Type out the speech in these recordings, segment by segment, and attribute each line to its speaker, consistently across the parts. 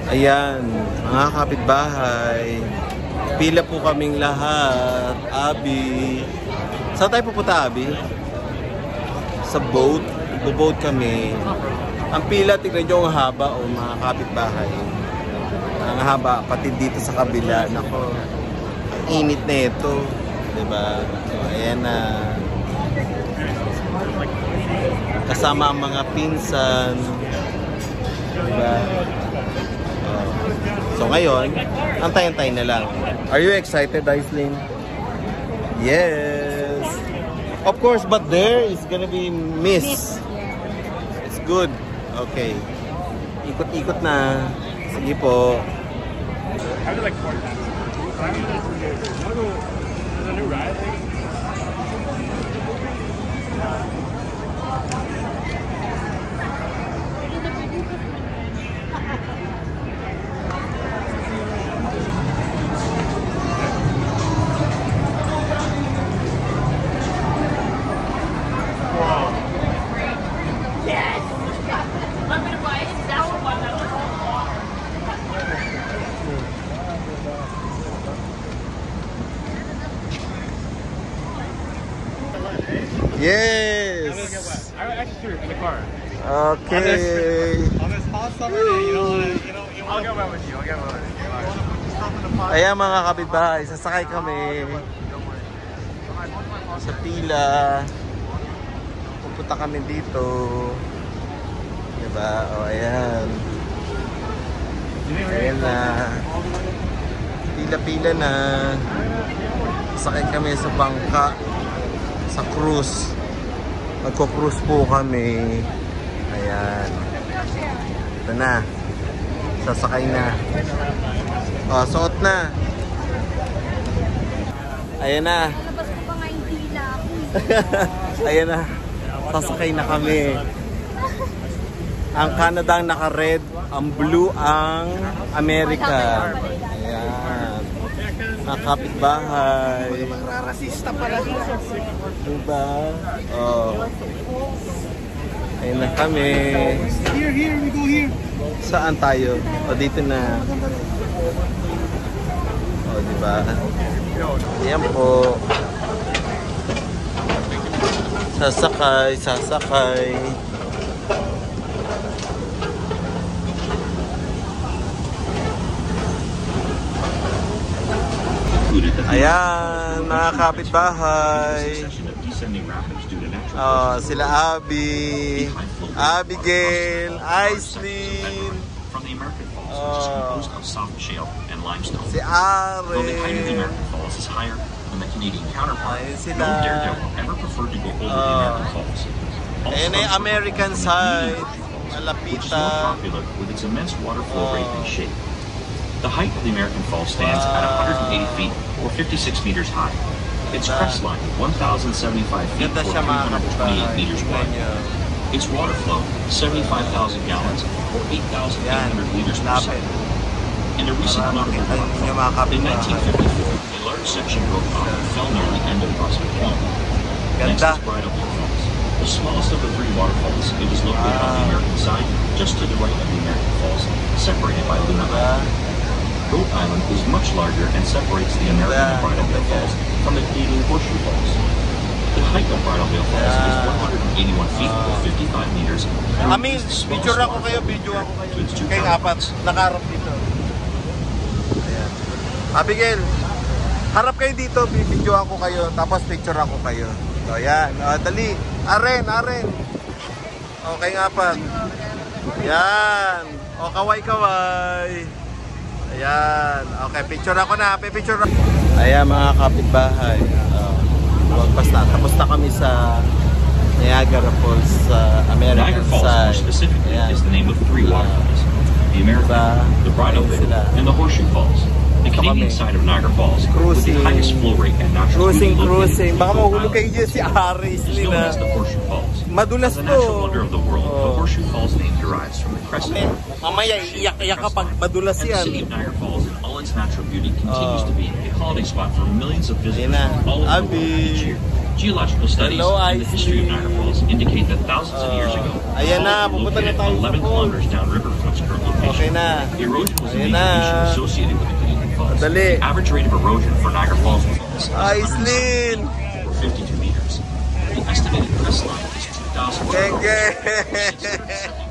Speaker 1: Ayan, mga kapitbahay. Pila po kaming lahat. Abi. Saan tayo pupunta, Abi? Sa boat. Ibo-boat kami. Ang pila, tignan nyo ang haba o mga kapitbahay. Ang haba, pati dito sa kabila. Nako, ang init na ito. Diba? So, ayan na. Kasama ang mga pinsan. Diba? So ngayon, antay-antay na lang. Are you excited, Aislinn? Yes! Of course, but there is gonna be mist. It's good. Okay. Ikot-ikot na. Sige po. Yes.
Speaker 2: I actually in the car.
Speaker 1: Okay.
Speaker 2: On this hot summer day, you know. I'll get wet with you.
Speaker 1: Ayan mga kapitbahay, sasakay kami sa pila. Pupunta kami dito. Diba? O ayan. Ayan na. Pila-pila na. Sasakay kami sa bangka. Sa cruise. Magko-cruise po kami. Ayan. Ito na. Sasakay na. O, suot na. Ayan na.
Speaker 3: Nalabas ko pa nga yung tila ako.
Speaker 1: Ayan na. Sasakay na kami. Ang Canada ang naka-red. Ang blue ang America. Ayan. Mga kapitbahay.
Speaker 2: Rasista pala dito.
Speaker 1: Diba? Oh. Ayun na kami.
Speaker 2: Here, we go here.
Speaker 1: Saan tayo? O, dito na. O, diba? Ayan po. Sasakay. Ayan, mga kapitbahay. Sila Abby, Abigail, Aislinn, si Are. Ayan sila. Ayan na yung American side. Malapitan.
Speaker 4: The height of the American Falls stands at 180 feet, or 56 meters high. Its crest line, 1,075 feet, or 328 meters wide. Its water flow, 75,000 gallons, or 8,800 liters per second. In a recent notable waterfall, in 1954, a large section broke off and fell near the end of Prospect Point. Next is Bridal Veil Falls. The smallest of the three waterfalls, it is located on the American side, just to the right of the American Falls, separated by Luna Island. Goat Island is much larger and separates the American Bridal Veil Falls from the Canadian Horseshoe Falls. The height of Bridal Veil Falls is 181 feet or 55 meters.
Speaker 1: Amin, video ako kayo. Kayong apat, nakaharap dito. Ayan. Abigail, harap kayo dito, video ako kayo, tapos picture ako kayo. So, ayan. Dali. Aren. O, kayong apat. Ayan. O, kaway. Ayan. Okay, picture ako na. Picture ako. Ayan, mga kapitbahay. Tapos na kami sa Niagara Falls sa American
Speaker 4: Niagara Falls, more
Speaker 1: side.
Speaker 4: specifically,
Speaker 1: Ayan.
Speaker 4: is the name of three waterfalls. The American, the Bridal Veil, and the Horseshoe Falls. The Canadian side of Niagara Falls, with the highest flow rate and natural beauty
Speaker 1: Cruising. Baka
Speaker 4: located
Speaker 1: mahulog kayo dyan si Aris
Speaker 4: is known
Speaker 1: nila.
Speaker 4: as the Horseshoe Falls.
Speaker 1: Madulas
Speaker 4: As a natural
Speaker 1: to.
Speaker 4: wonder of the world, the Horseshoe Falls name derives from the crest line.
Speaker 1: Mamaya, iiyak-iyak kapag madulas
Speaker 4: And the city
Speaker 1: yan.
Speaker 4: of Niagara Falls, in all its natural beauty, continues to be a holiday spot for millions of visitors
Speaker 1: Ayan na.
Speaker 4: from all over the world each
Speaker 1: Abi.
Speaker 4: year. Geological studies
Speaker 1: Hello,
Speaker 4: and the history of
Speaker 1: Isley.
Speaker 4: Niagara Falls indicate that thousands of years ago,
Speaker 1: Ayan na,
Speaker 4: falls were
Speaker 1: pupunta na
Speaker 4: located
Speaker 1: tayo sa
Speaker 4: 11
Speaker 1: falls.
Speaker 4: kilometers downriver from its current location.
Speaker 1: Okay na.
Speaker 4: Erosion was a
Speaker 1: Ayan
Speaker 4: major
Speaker 1: na.
Speaker 4: issue associated with the Canadian Falls.
Speaker 1: Dali.
Speaker 4: The average rate of erosion for Niagara Falls was
Speaker 1: Isley.
Speaker 4: or 52 meters. The estimated crest line is 2,000
Speaker 1: Geng, geng.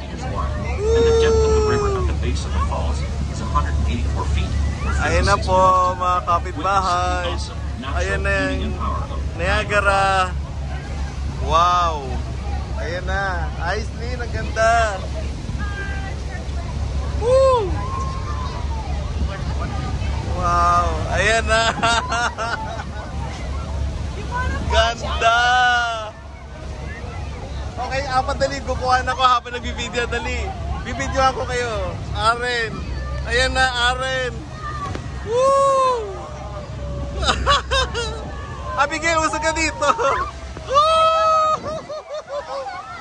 Speaker 4: meters wide, and the depth of the river at the base of the falls is 184 feet. or
Speaker 1: Ayan na
Speaker 4: 56
Speaker 1: po
Speaker 4: meters.
Speaker 1: mga kapitbahay.
Speaker 4: Witness the awesome natural
Speaker 1: Ayan na
Speaker 4: beauty
Speaker 1: yung
Speaker 4: and power of
Speaker 1: Niagara. Wow. Ayan na. Isley, ang ganda. Woo! Wow. Ayan na. Ganda. Okay, apat dali. Kukuhaan ako habang nagbibideo. Dali. Bibidyoan ko kayo. Aren. Ayan na, Aren. Woo! Abigail, usag ka dito. Woo!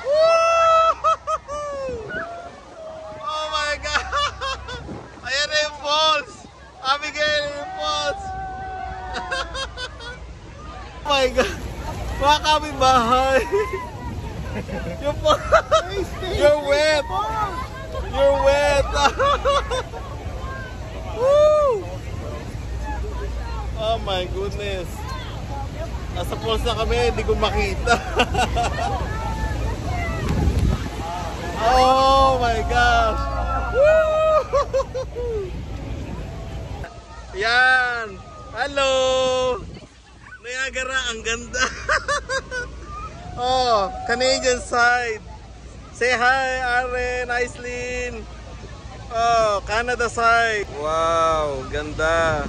Speaker 1: Woo! Oh my God! Ayan na yung falls! Abigail, yung falls! Oh my God! Mga kapitbahay! Yung falls! You're wet! You're wet! Woo! Oh my goodness! Nasa falls na kami, hindi ko makita. Oh my gosh! Woo! Yan! Hello! Niagara, ang ganda! Oh, Canadian side! Say hi, Aren, Islyn! Oh, Canada side! Wow, ganda!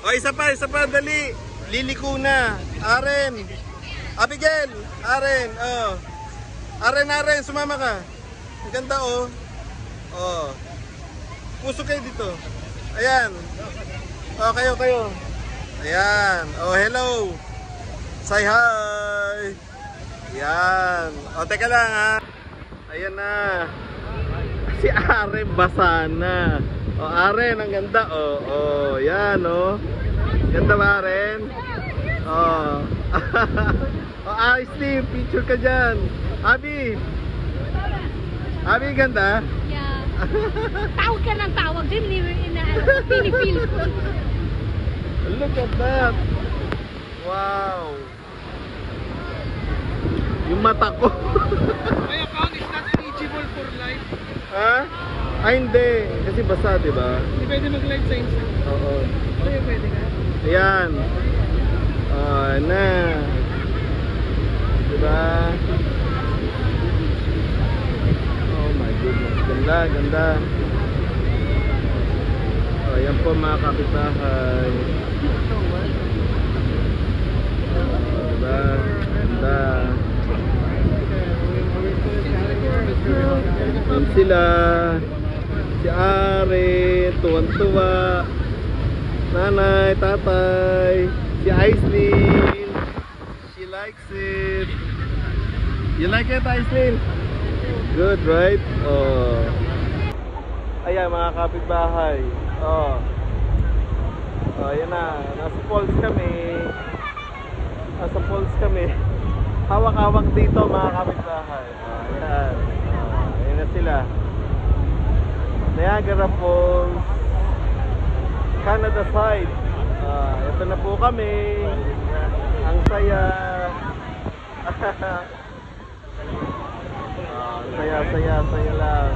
Speaker 1: Oh, isa pa, dali! Liliko na! Aren! Abigail! Aren, oh! Aren, sumama ka! Ang ganda, oh! Oh! Puso kayo dito! Ayan! Oh, kayo! Ayan! Oh, hello! Say hi! Ayan! Oh, teka lang, ha! Ayan na! Si Aren basa na! Oh, Aren, ang ganda, oh! Oh, yan, oh! Ganda ba, Aren? Oh! Oh, Isley, picture ka dyan! Abi, ganda?
Speaker 3: Yeah. Tawag ka ng tawag din. Pinipil ko.
Speaker 1: Look at that! Wow! Yung mata ko!
Speaker 2: My account is not eligible for live.
Speaker 1: Ha? Ay, hindi. Kasi basa, di ba?
Speaker 2: Hindi pwede mag-live sa Insta.
Speaker 1: Oo.
Speaker 2: Kaya pwede ka.
Speaker 1: Ayan. Na. Diba? Oh my goodness. Ganda. Oh, ayan po mga kapitbahay. Diba? Ganda. Ayan sila. Si Are, tuwan-tuwa. Nanay, tatay, si Islyn. She likes it. You like it, Islyn? Good, right? Oh. Ayan mga kapitbahay. Oh. Oh, ayan na. Nasa falls kami. Hawak-hawak dito mga kapitbahay. Oh, ayan. Oh, ayan na sila. Niagara Falls. Canada side. Ito na po kami. Ang saya. Saya lang.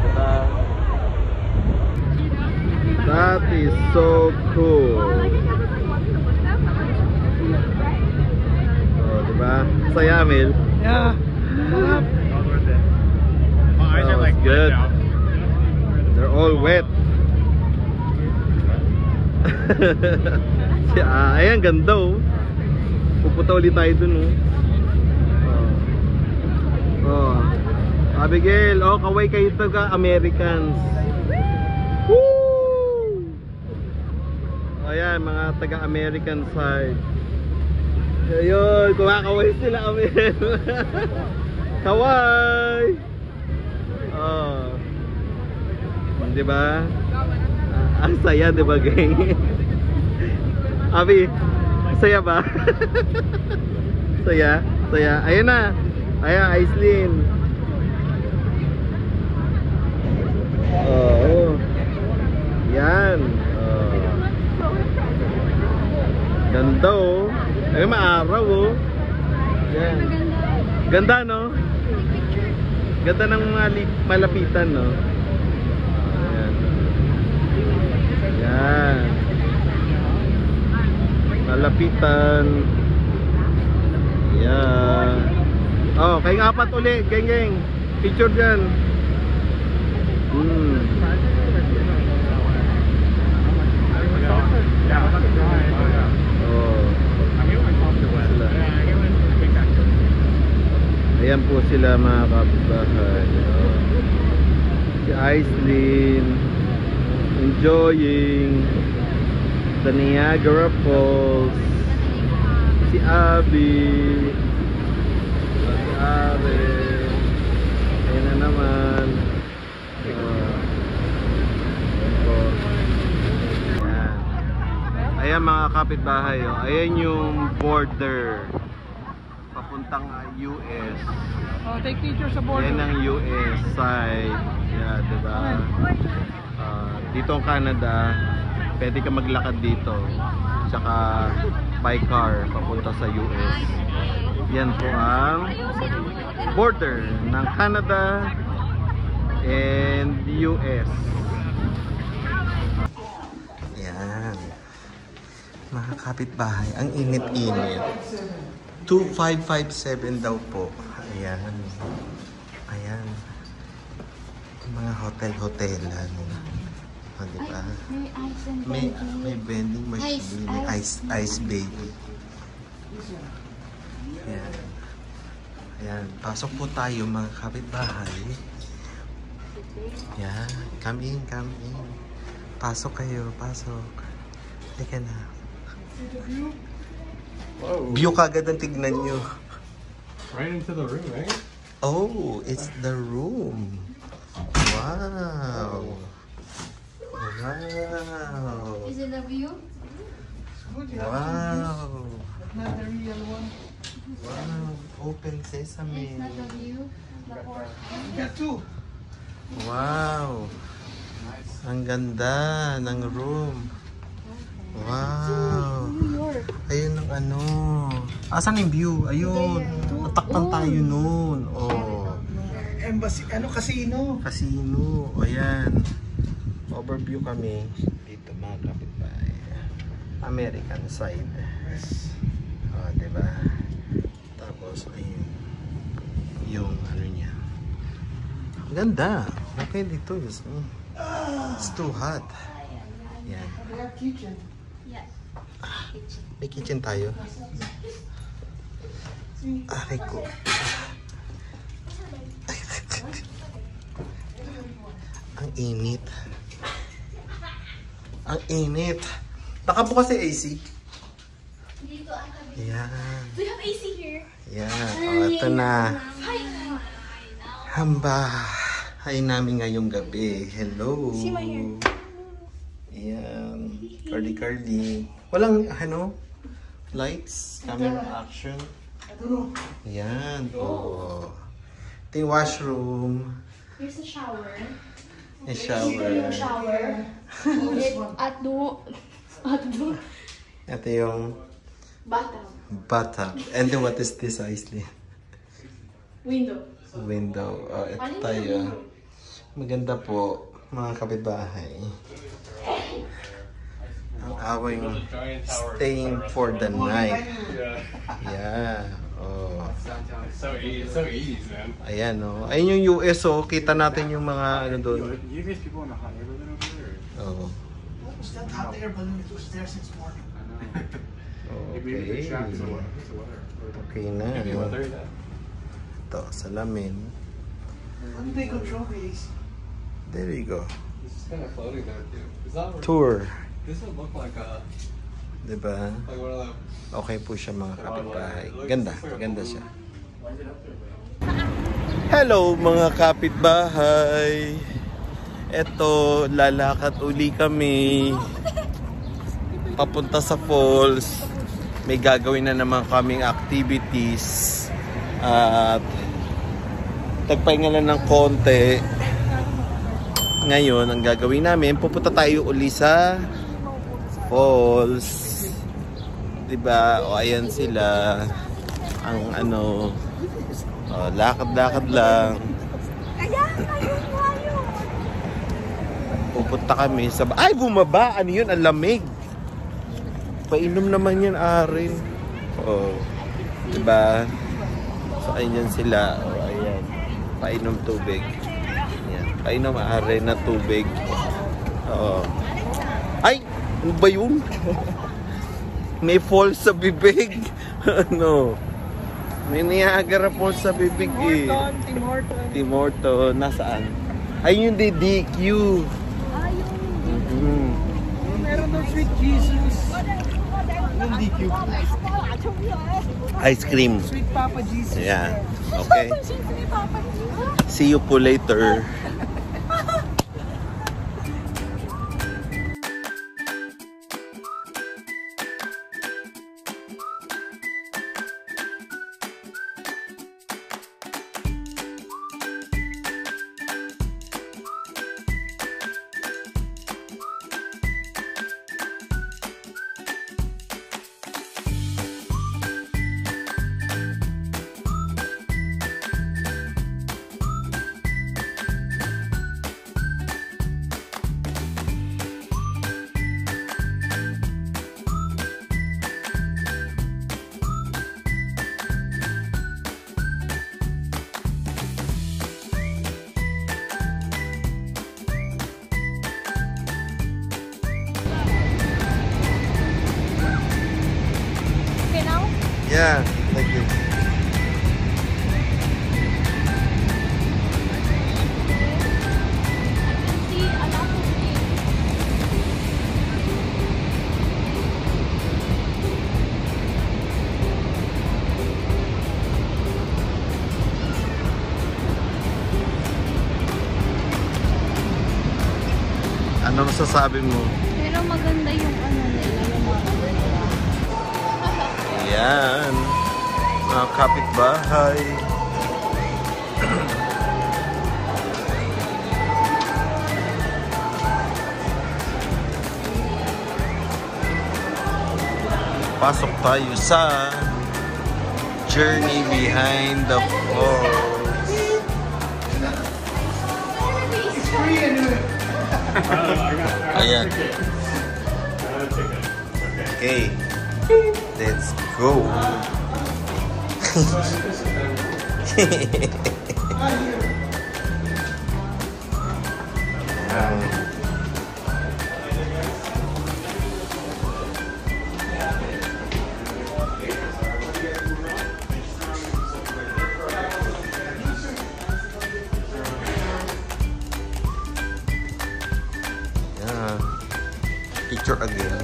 Speaker 1: Diba? That is so cool. Oh, diba? Saya, Amil.
Speaker 2: Yeah.
Speaker 1: My eyes are like good. They're all wet. Ayan, ganda, oh. Pupunta ulit tayo dun, oh. Oh. Abigail, oh, kaway kayo taga Americans. Woo! Ayan, mga taga American side. Ayun, kumakaway sila, Amel. Kaway! Oh. Diba? Ang saya, diba, gang? Abi, Saya ba? Saya? Saya? Ayun na. Ayan, Aislinn. Oo. Yan. Ganda oh. Ay, maaraw oh. Yan. Ganda no? Ganda ng mga malapitan no? Ayan. Yan. Malapitan. Yan. Oh, kayong apat uli, geng. Picture dyan. Oh. Ayan po sila mga kapitbahay. Si Aislinn enjoying the Niagara Falls. Si Abby, si Are. Ayan na naman. Ayan mga kapitbahay, oh. Ayan yung border papuntang US.
Speaker 2: Oh, take picture sa border.
Speaker 1: Ayan ang US side. Yeah, diba? Dito ang Canada, pwede ka maglakad dito. Tsaka by car papunta sa US. Yan po ang border ng Canada and US. Yan. Mga kapitbahay, ang init-init. 2557 daw po. Ayan. Ayan. Mga hotel-hotelan. O, diba? May vending machine. May ice baby. Ayan. Ayan. Pasok po tayo mga kapitbahay. Ayan. Come in, come in. Pasok kayo, pasok. Halika na. View kagad ang tignan nyo.
Speaker 5: Right into the room, right?
Speaker 1: Oh, it's the room. Wow. Wow.
Speaker 3: Is it a view?
Speaker 1: Wow.
Speaker 2: Not the real one.
Speaker 1: Wow. Open sesame.
Speaker 3: It's not a view. The port.
Speaker 2: Got two.
Speaker 1: Wow. Ang ganda ng room. Wow. Ayun ang ano. Asan yung view? Ayun. Natakpan tayo nun. Oh.
Speaker 2: Embassy, casino.
Speaker 1: Casino. Ayan. Overview kami dito mga kapitbahay. American side. Oh, diba? Tapos ayun. Yung ano niya. Ang ganda. Okay dito. It's too hot. Yan.
Speaker 2: They have kitchen.
Speaker 3: Yes.
Speaker 1: May kitchen tayo. Aray ko. Ang init. Ang init. Nakabukas yung AC.
Speaker 3: Dito ang kabila.
Speaker 1: Yan.
Speaker 3: Do you have AC here?
Speaker 1: Yan. O, ito na. Hamba. Hay namin ngayong gabi. Hello.
Speaker 3: See my hair.
Speaker 1: Ayan. Curly. Walang, lights, camera action.
Speaker 2: I don't know.
Speaker 1: Ayan. Oo. Ito yung washroom.
Speaker 3: Here's a shower.
Speaker 1: Yung shower.
Speaker 3: Shower. At do.
Speaker 1: Ito yung
Speaker 3: Bathtub.
Speaker 1: bathtub. And then what is this, Aislinn?
Speaker 3: Window.
Speaker 1: Window. Oh, ito tayo. Maganda po, mga kapitbahay. Ang awing staying for the night. Yeah. Oh.
Speaker 5: So 80s, man.
Speaker 1: Ayan, oh. Ayun yung US, oh. Kita natin yung mga ano doon.
Speaker 5: You guys people in the hot air balloon over there?
Speaker 1: Oh.
Speaker 2: It's that hot air balloon. It was there since morning.
Speaker 5: Maybe the
Speaker 1: Okay.
Speaker 5: shack is the weather.
Speaker 1: Okay na.
Speaker 5: Maybe weather, yeah.
Speaker 1: Ito, salamin.
Speaker 2: How do they control the AC?
Speaker 1: There you go.
Speaker 5: It's just kind of floating there, too. Is that
Speaker 1: Tour.
Speaker 5: This would look like a
Speaker 1: Diba?
Speaker 5: like one of the.
Speaker 1: Okay po siya mga kapitbahay. Ganda. Ganda siya. Hello mga kapitbahay. Eto, lalakad uli kami. Papunta sa falls. may gagawin na naman kaming activities. At tagpahinga lang ng konti. Ngayon, ang gagawin namin, pupunta tayo uli sa falls. Diba? O ayan sila. Ang ano, lakad-lakad lang. Pupunta kami sa... Ay, bumaba! Ano yun? Ang lamig. Painom naman yan, Arin. Oh. Diba? So, ayan sila. Oh, ayan. Painom tubig. Ayan. Painom, Arin na tubig. Oh. Ay! Ano ba yun? May falls sa bibig. Ano? May Niagara Falls sa bibig eh. Tim Hortons. Nasaan? Ay, yung DDQ.
Speaker 2: Meron daw Sweet Jesus. Yung DQ.
Speaker 1: Ice cream.
Speaker 2: Sweet Papa Jesus.
Speaker 1: Yeah. Okay. See you po later. Yeah, thank you. Ano masasabi mo?
Speaker 3: Pero maganda yung ano nila, yung mga
Speaker 1: Ayan. Mga kapitbahay. Pasok tayo sa Journey Behind the Falls.
Speaker 2: It's free anyway.
Speaker 1: Ayan. Okay. Let's go. Yeah. Picture again.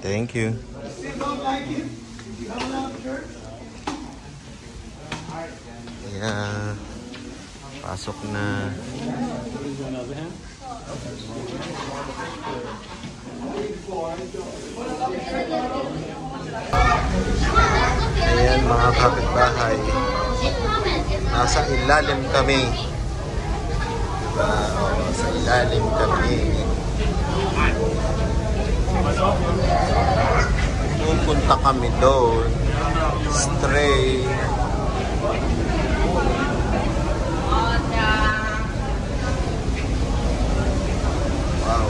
Speaker 1: Thank you. Yeah. Pasok na. Ayan mga kapitbahay. Nasa ilalim kami. Diba? O, nasa ilalim kami. Pupunta kami doon. Stray. Wow.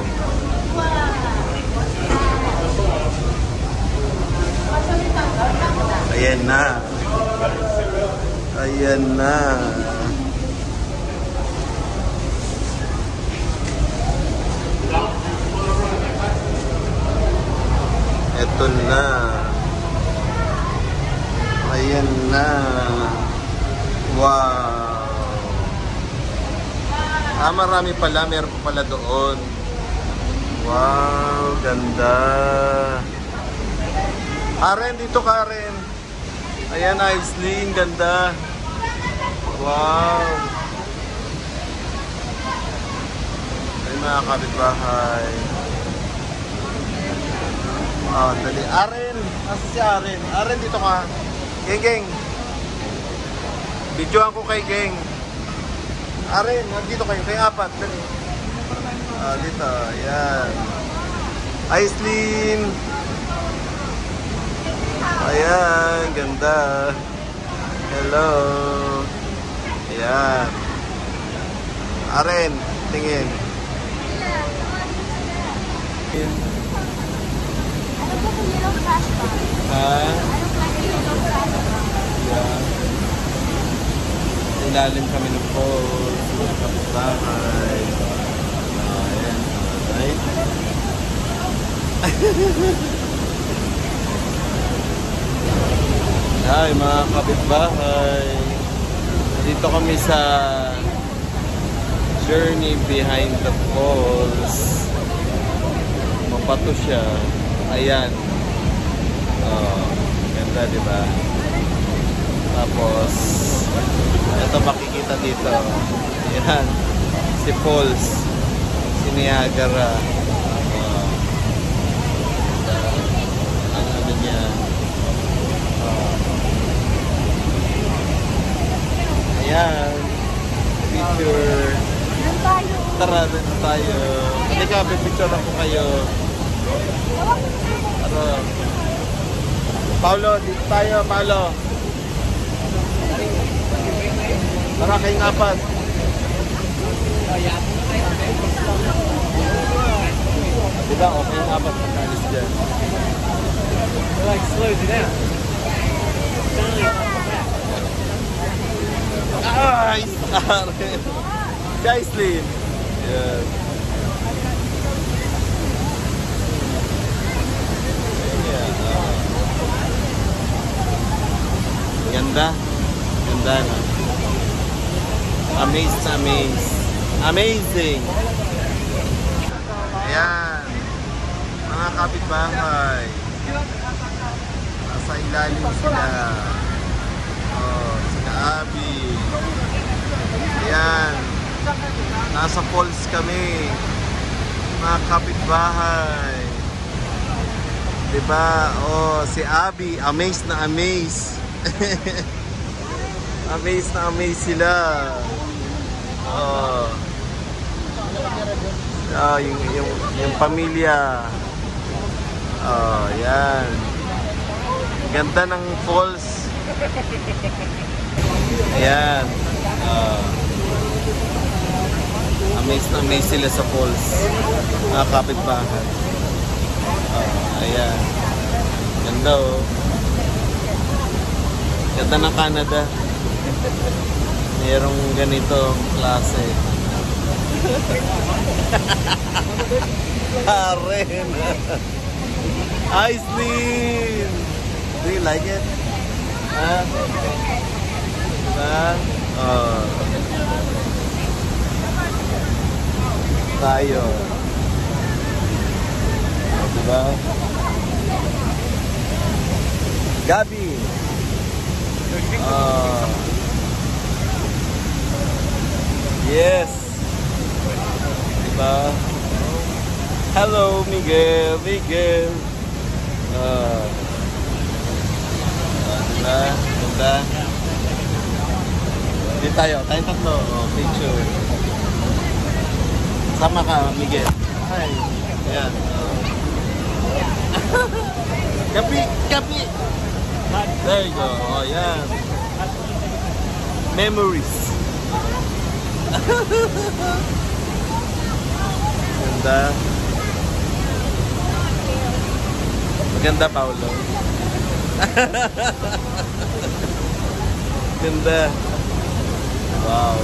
Speaker 1: Ayan na. Ayan na. Ito na. Ayan na. Wow. Marami pala. Meron pa pala doon. Wow, ganda. Karen, dito Karen. Ayan, Aisling, ganda. Wow. mga kapitbahay. Oh, dali. Aren! Nasa si Aren? Aren, dito ka. Geng, geng. Videoan ko kay Geng. Aren, nandito kayo. Kay apat. Dali. Ah, dito. Ayan. Aislinn! Ayan, ganda. Hello. Ayan. Aren, tingin.
Speaker 3: Ano ba kung yellow flash ba?
Speaker 1: Ha?
Speaker 3: Ano klase yellow flash ba?
Speaker 1: Ayan. Ilalim kami ng pool. Mga kapitbahay. Ayan. Ay. Hi mga kapitbahay. Dito kami sa Journey Behind the Falls. Mapato siya. Ayan. Oh, ganda diba? Tapos ito makikita dito. Ayan. Si Falls. Si Niagara. Oh. Ang ano niya. Oh. Ayan. Picture.
Speaker 3: Ano tayo?
Speaker 1: Tara, dito tayo. Halika, pipicture ako kayo. Ano? Paulo, dito tayo, Paulo. Tara, kayong apat. Diba, okay yung apat pagkalis dyan.
Speaker 2: Like slows you down.
Speaker 1: Ay, sorry. Guys, Lynn. Yan. Ayan, oh. Ganda. Ganda na. Amazed na amazed. Amazing. Ayan. Mga kapitbahay. Nasa ilalim sila. Oh, sila Abby. Ayan. Nasa falls kami. Mga kapitbahay. Diba? Oh, si Abby. Amazed na amazed. Amazed na amazed sila. Oh. Oh, yung pamilya. Oh, yan. Ganda ng falls. Ayan. Amazed na amazed sila sa falls. Mga kapitbahay. Ayan. Ganda oh. Ganda ng Canada. Mayroong ganito klase. Karen. Aislinn. Do you like it? Ah? Diba? Oh. Tayo. Oh, diba? Gabi. Yes. Diba? Hello, Miguel. Miguel. Diba? Ganda. Dito tayo. Tayong tatlo. Oh, picture. Sama ka, Miguel. Hi. Ayan. Kapi! Kapi! There you go. Oh, yan. Memories. Ganda. Maganda, Paulo. Ganda. Wow.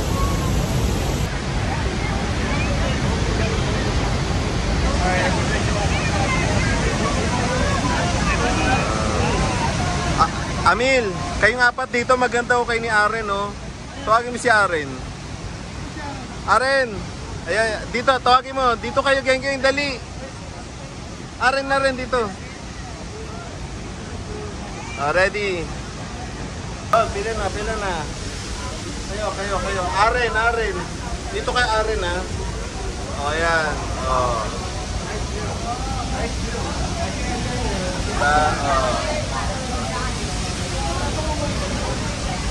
Speaker 1: Amil, kayong apat dito maganda o kay ni Aren, no? Tawagin mo si Aren. Aren! Ayan, dito, tawagin mo. Dito kayo, geng-geng, dali. Aren na rin dito. Ready? Oh, pila na, pila na. Kayo. Aren. Dito kay Aren, ha? O, ayan. O.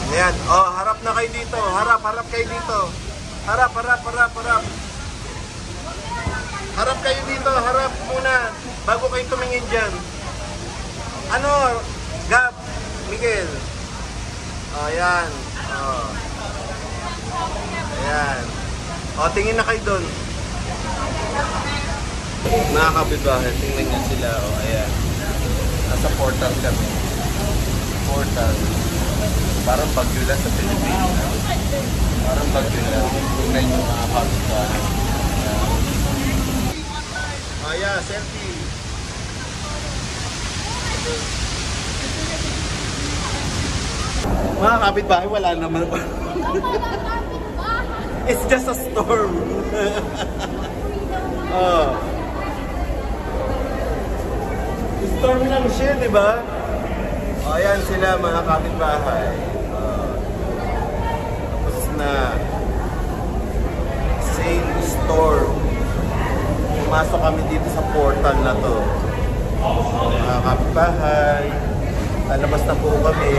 Speaker 1: Ayan. O, harap na kayo dito. Harap kayo dito. Harap. Harap kayo dito. Harap muna. Bago kayo tumingin dyan. Ano? Gab. Miguel. O, ayan. O. Ayan. O, tingin na kayo doon. Mga kapitbahay, tingnan nyo sila. O, ayan. Nasa portal kami. Portal. Parang bagyo lang sa Pilipinas. Parang bagyo lang. Tingnan nyo mga kapitbahay. O, ayan. Selfie. Mga kapitbahay, wala naman. It's just a storm. Oh. Storm lang siya, di ba? O, ayan sila mga kapitbahay. Tapos na. Same storm. Pumasok kami dito sa portal na to. Mga kapitbahay. Lalabas na po kami.